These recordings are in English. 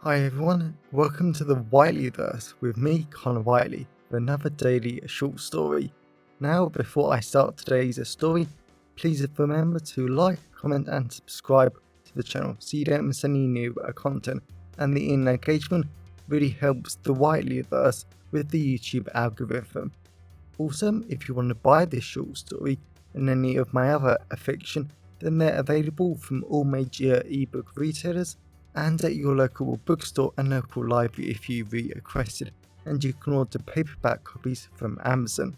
Hi everyone, welcome to the Whiteleyverse with me, Connor Whiteley, for another daily short story. Now, before I start today's story, please remember to like, comment and subscribe to the channel so you don't miss any new content, and the engagement really helps the Whiteleyverse with the YouTube algorithm. Also, if you want to buy this short story and any of my other fiction, then they're available from all major ebook retailers and at your local bookstore and local library if you requested, and you can order paperback copies from Amazon.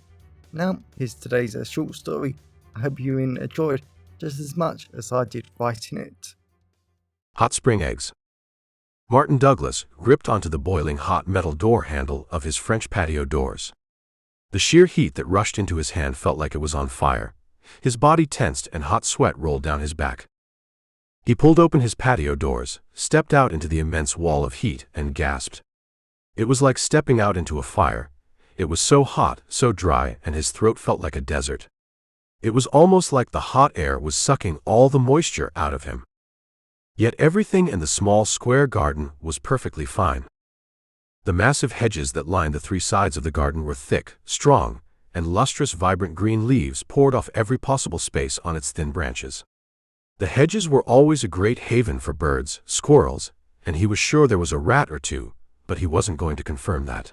Now, here's today's short story. I hope you enjoyed just as much as I did writing it. Hot spring eggs. Martin Douglas gripped onto the boiling hot metal door handle of his French patio doors. The sheer heat that rushed into his hand felt like it was on fire. His body tensed and hot sweat rolled down his back. He pulled open his patio doors, stepped out into the immense wall of heat, and gasped. It was like stepping out into a fire. It was so hot, so dry, and his throat felt like a desert. It was almost like the hot air was sucking all the moisture out of him. Yet everything in the small square garden was perfectly fine. The massive hedges that lined the three sides of the garden were thick, strong, and lustrous vibrant green leaves poured off every possible space on its thin branches. The hedges were always a great haven for birds, squirrels, and he was sure there was a rat or two, but he wasn't going to confirm that.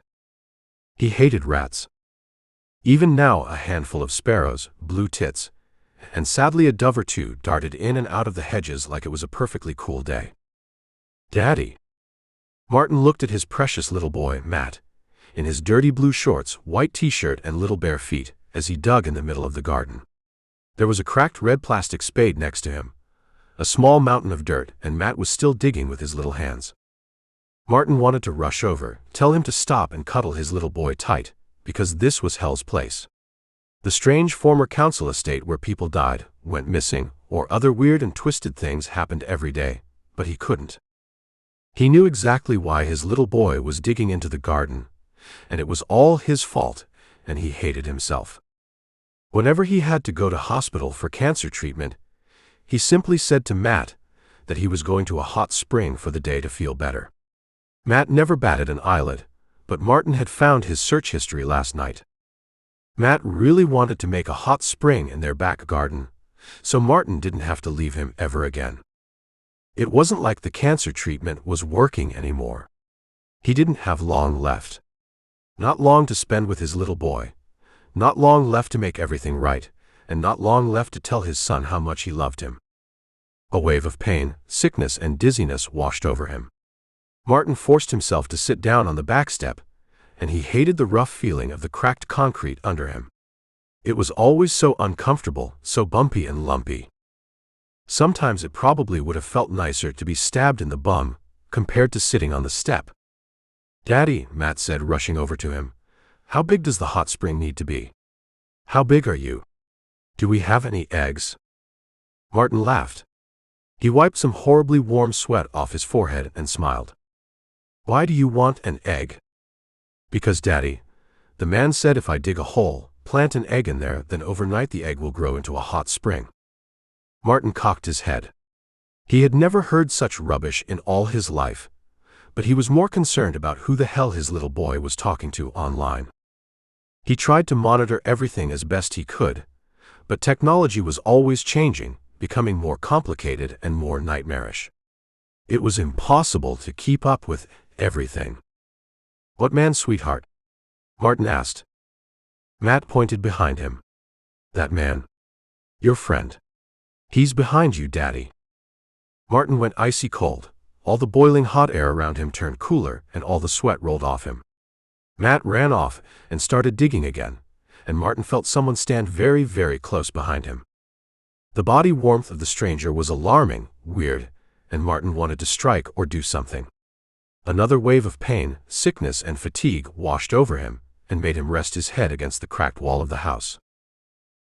He hated rats. Even now a handful of sparrows, blue tits, and sadly a dove or two darted in and out of the hedges like it was a perfectly cool day. "Daddy!" Martin looked at his precious little boy, Matt, in his dirty blue shorts, white t-shirt and little bare feet, as he dug in the middle of the garden. There was a cracked red plastic spade next to him, a small mountain of dirt, and Matt was still digging with his little hands. Martin wanted to rush over, tell him to stop and cuddle his little boy tight, because this was hell's place. The strange former council estate where people died, went missing, or other weird and twisted things happened every day, but he couldn't. He knew exactly why his little boy was digging into the garden, and it was all his fault, and he hated himself. Whenever he had to go to hospital for cancer treatment, he simply said to Matt that he was going to a hot spring for the day to feel better. Matt never batted an eyelid, but Martin had found his search history last night. Matt really wanted to make a hot spring in their back garden, so Martin didn't have to leave him ever again. It wasn't like the cancer treatment was working anymore. He didn't have long left. Not long to spend with his little boy. Not long left to make everything right, and not long left to tell his son how much he loved him. A wave of pain, sickness, and dizziness washed over him. Martin forced himself to sit down on the back step, and he hated the rough feeling of the cracked concrete under him. It was always so uncomfortable, so bumpy and lumpy. Sometimes it probably would have felt nicer to be stabbed in the bum, compared to sitting on the step. "Daddy," Matt said, rushing over to him, "how big does the hot spring need to be? How big are you? Do we have any eggs?" Martin laughed. He wiped some horribly warm sweat off his forehead and smiled. "Why do you want an egg?" "Because, Daddy, the man said if I dig a hole, plant an egg in there, then overnight the egg will grow into a hot spring." Martin cocked his head. He had never heard such rubbish in all his life, but he was more concerned about who the hell his little boy was talking to online. He tried to monitor everything as best he could, but technology was always changing, becoming more complicated and more nightmarish. It was impossible to keep up with everything. "What man, sweetheart?" Martin asked. Matt pointed behind him. "That man. Your friend. He's behind you, Daddy." Martin went icy cold. All the boiling hot air around him turned cooler, and all the sweat rolled off him. Matt ran off and started digging again, and Martin felt someone stand very, very close behind him. The body warmth of the stranger was alarming, weird, and Martin wanted to strike or do something. Another wave of pain, sickness, and fatigue washed over him and made him rest his head against the cracked wall of the house.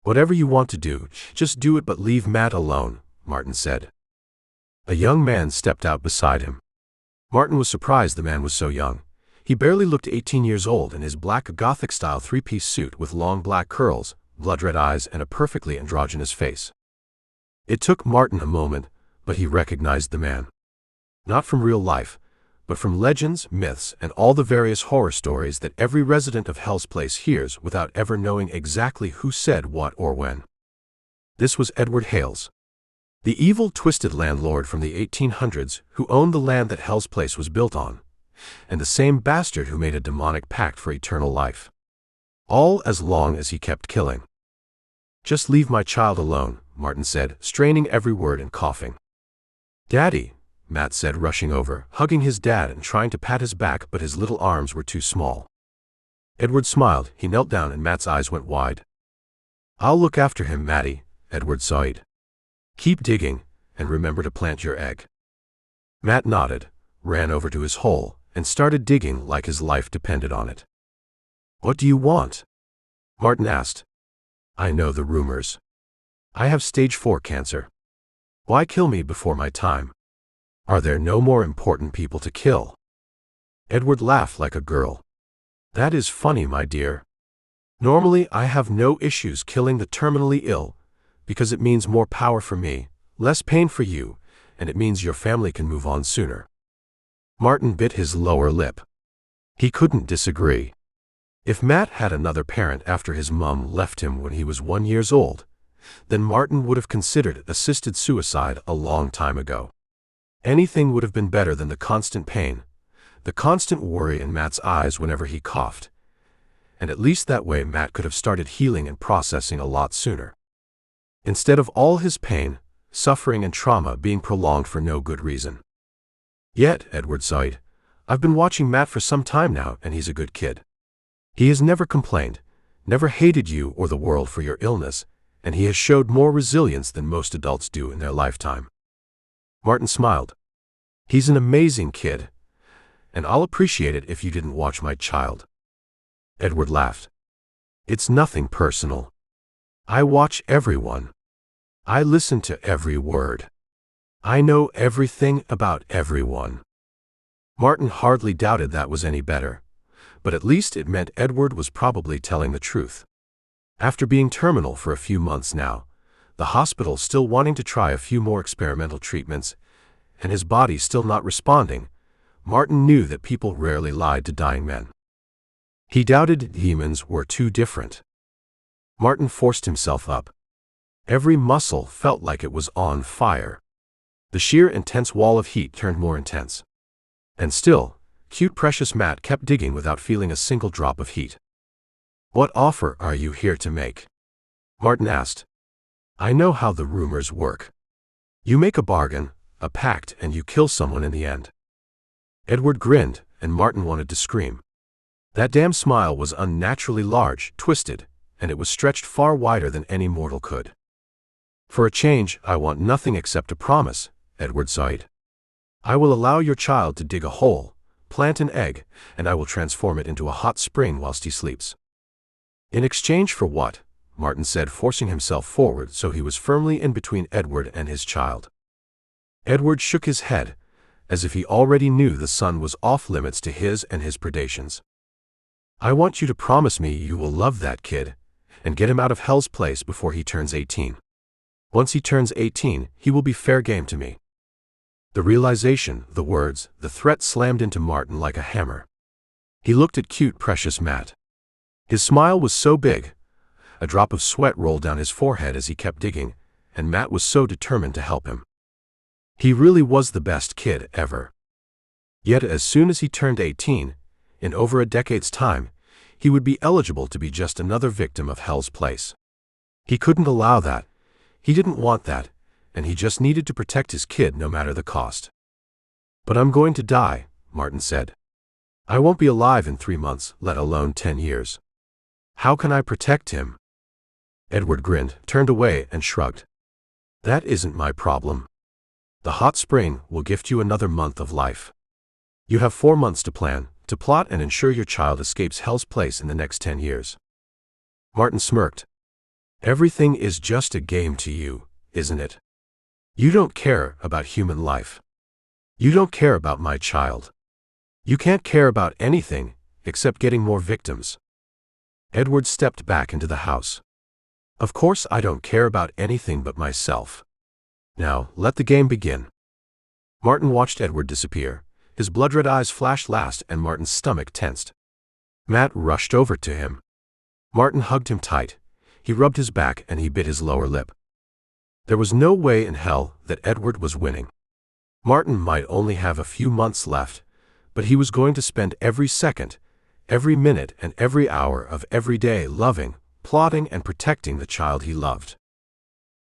"Whatever you want to do, just do it, but leave Matt alone," Martin said. A young man stepped out beside him. Martin was surprised the man was so young. He barely looked 18 years old in his black Gothic-style three-piece suit with long black curls, blood-red eyes, and a perfectly androgynous face. It took Martin a moment, but he recognized the man. Not from real life, but from legends, myths, and all the various horror stories that every resident of Hell's Place hears without ever knowing exactly who said what or when. This was Edward Hales, the evil, twisted landlord from the 1800s who owned the land that Hell's Place was built on, and the same bastard who made a demonic pact for eternal life. All as long as he kept killing. "Just leave my child alone," Martin said, straining every word and coughing. "Daddy," Matt said, rushing over, hugging his dad and trying to pat his back, but his little arms were too small. Edward smiled. He knelt down and Matt's eyes went wide. "I'll look after him, Matty," Edward sighed. "Keep digging, and remember to plant your egg." Matt nodded, ran over to his hole, and started digging like his life depended on it. "What do you want?" Martin asked. "I know the rumors. I have stage 4 cancer. Why kill me before my time? Are there no more important people to kill?" Edward laughed like a girl. "That is funny, my dear. Normally I have no issues killing the terminally ill, because it means more power for me, less pain for you, and it means your family can move on sooner." Martin bit his lower lip. He couldn't disagree. If Matt had another parent after his mom left him when he was 1 year old, then Martin would have considered assisted suicide a long time ago. Anything would have been better than the constant pain, the constant worry in Matt's eyes whenever he coughed, and at least that way Matt could have started healing and processing a lot sooner. Instead of all his pain, suffering and trauma being prolonged for no good reason. "Yet," Edward sighed, "I've been watching Matt for some time now, and he's a good kid. He has never complained, never hated you or the world for your illness, and he has showed more resilience than most adults do in their lifetime." Martin smiled. "He's an amazing kid, and I'll appreciate it if you didn't watch my child." Edward laughed. "It's nothing personal. I watch everyone. I listen to every word. I know everything about everyone." Martin hardly doubted that was any better, but at least it meant Edward was probably telling the truth. After being terminal for a few months now, the hospital still wanting to try a few more experimental treatments, and his body still not responding, Martin knew that people rarely lied to dying men. He doubted demons were too different. Martin forced himself up. Every muscle felt like it was on fire. The sheer intense wall of heat turned more intense. And still, cute precious Matt kept digging without feeling a single drop of heat. "What offer are you here to make?" Martin asked. "I know how the rumors work. You make a bargain, a pact, and you kill someone in the end." Edward grinned, and Martin wanted to scream. That damn smile was unnaturally large, twisted, and it was stretched far wider than any mortal could. "For a change, I want nothing except a promise," Edward sighed. "I will allow your child to dig a hole, plant an egg, and I will transform it into a hot spring whilst he sleeps." "In exchange for what?" Martin said, forcing himself forward so he was firmly in between Edward and his child. Edward shook his head, as if he already knew the son was off limits to his and his predations. "I want you to promise me you will love that kid, and get him out of Hell's Place before he turns 18. Once he turns 18, he will be fair game to me." The realization, the words, the threat slammed into Martin like a hammer. He looked at cute precious Matt. His smile was so big, a drop of sweat rolled down his forehead as he kept digging, and Matt was so determined to help him. He really was the best kid ever. Yet as soon as he turned 18, in over a decade's time, he would be eligible to be just another victim of Hell's Place. He couldn't allow that. He didn't want that, and he just needed to protect his kid no matter the cost. "But I'm going to die," Martin said. "I won't be alive in 3 months, let alone 10 years. How can I protect him?" Edward grinned, turned away, and shrugged. "That isn't my problem. The hot spring will gift you another month of life. You have 4 months to plan, to plot and ensure your child escapes Hell's Place in the next 10 years. Martin smirked. "Everything is just a game to you, isn't it? You don't care about human life. You don't care about my child. You can't care about anything, except getting more victims." Edward stepped back into the house. "Of course I don't care about anything but myself. Now, let the game begin." Martin watched Edward disappear, His blood-red eyes flashed last and Martin's stomach tensed. Matt rushed over to him. Martin hugged him tight. He rubbed his back and he bit his lower lip. There was no way in hell that Edward was winning. Martin might only have a few months left, but he was going to spend every second, every minute and every hour of every day loving, plotting and protecting the child he loved.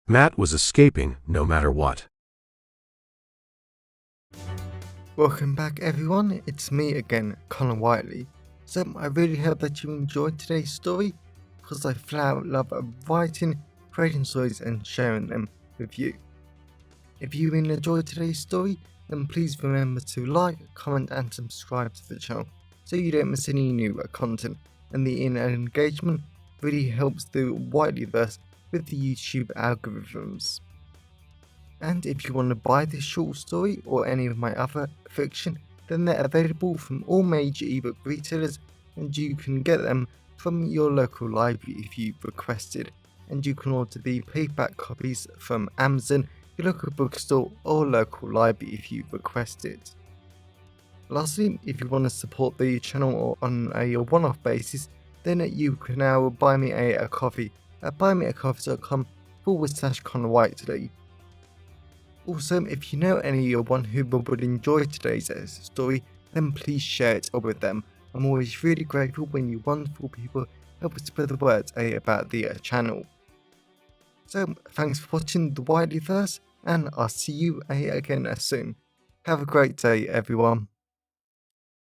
Matt was escaping no matter what. Welcome back everyone, it's me again, Connor Whiteley. So I really hope that you enjoyed today's story, because I flat out love writing, creating stories and sharing them with you. If you really enjoyed today's story, then please remember to like, comment and subscribe to the channel so you don't miss any new content, and the engagement really helps the Whiteleyverse with the YouTube algorithms. And if you want to buy this short story or any of my other fiction, then they're available from all major ebook retailers, and you can get them from your local library if you requested, and you can order the paperback copies from Amazon, your local bookstore or local library if you request it. Lastly, if you want to support the channel on a one-off basis, then you can now buy me a coffee at buymeacoffee.com/Connor Whiteley. Also, if you know anyone who would enjoy today's story, then please share it with them. I'm always really grateful when you wonderful people help us spread the word about the channel. So, thanks for watching the Whiteleyverse, and I'll see you again soon. Have a great day, everyone.